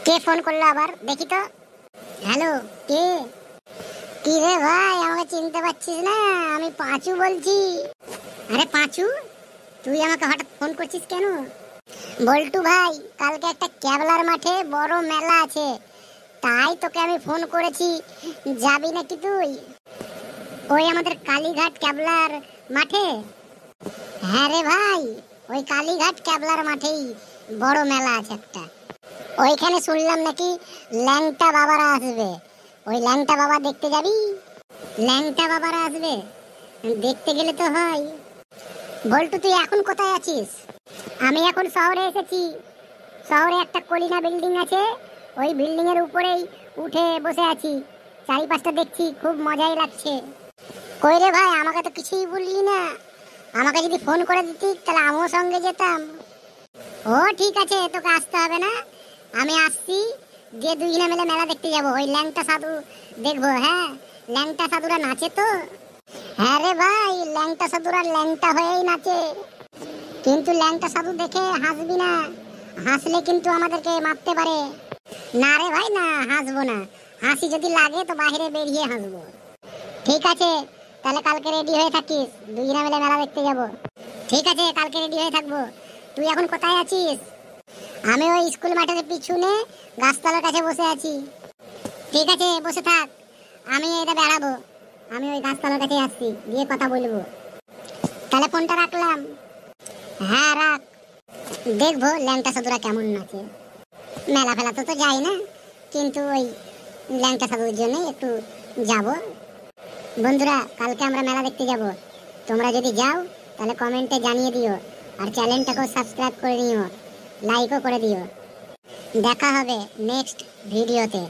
কে phone করলো আবার দেখি তো। হ্যালো, কে? কি রে ভাই, আমাকে চিনতে পারছিস না? আমি পাঁচু বলছি। আরে পাঁচু, তুই আমাকে হঠাৎ ফোন করছিস কেন? বল্টু ভাই, কালকে একটা ক্যাবলার মাঠে বড় মেলা আছে, তাই তোকে আমি ফোন করেছি। যাবি নাকি তুই? ওই আমাদের কালীঘাট ক্যাবলার মাঠে। হ্যাঁ রে ভাই, ওই কালীঘাট ক্যাবলার মাঠেই বড় মেলা আছে একটা। ওইখানে শুনলাম নাকি ল্যাংটা বাবারা আসবে। ওই ল্যাংটা বাবা দেখতে যাবি? ল্যাংটা বাবারা আসবে, দেখতে গেলে তো হয়। বল্টু, তুই এখন কোথায় আছিস? আমি এখন শহরে এসেছি। শহরে একটা কলিনা বিল্ডিং আছে, ওই বিল্ডিং এর উপরেই উঠে বসে আছি। চারিপাশটা দেখছি, খুব মজাই লাগছে। কই রে ভাই, আমাকে তো কিছুই বললি না। আমাকে যদি ফোন করে দিতি তাহলে আমিও সঙ্গে যেতাম। ও ঠিক আছে, তোকে আসতে হবে না, আমি আসছি। দিয়ে দুইজনে মিলে মেলা দেখতে যাবো। ওই ল্যাংটা সাধু দেখবো। হ্যাঁ, ল্যাংটা সাধুরা নাচে তো। হ্যাঁ রে ভাই, ল্যাংটা সাধুরা ল্যাংটা হয়েই নাচে। কিন্তু ল্যাংটা সাধু দেখে হাসবি না, হাসলে কিন্তু আমাদেরকে মারতে পারে। না রে ভাই, না হাসবো না। হাসি যদি লাগে তো বাইরে বেরিয়ে হাসবো। ঠিক আছে, তাহলে কালকে রেডি হয়ে থাকিস, দুইজনে মিলে মেলা দেখতে যাবো। ঠিক আছে, কালকে রেডি হয়ে থাকবো। তুই এখন কোথায় আছিস? আমি ওই স্কুল মাঠের পিছনে গাছতলার কাছে বসে আছি। ঠিক আছে, বসে থাক, আমি এটা বেড়াবো। আমি ওই গাছতলার কাছে আসছি, গিয়ে কথা বলবো। তাহলে ফোনটা রাখলাম। হ্যাঁ রাখ। দেখবো ল্যাংটা সাধুরা কেমন নাচে। মেলা ফেলা তো যাই না, কিন্তু ওই ল্যাংটা সাধুর জন্য একটু যাব। বন্ধুরা, কালকে আমরা মেলা দেখতে যাব। তোমরা যদি যাও তাহলে কমেন্টে জানিয়ে দিও, আর চ্যানেলটাকেও সাবস্ক্রাইব করে নিও, লাইকও করে দিও। দেখা হবে নেক্সট ভিডিওতে।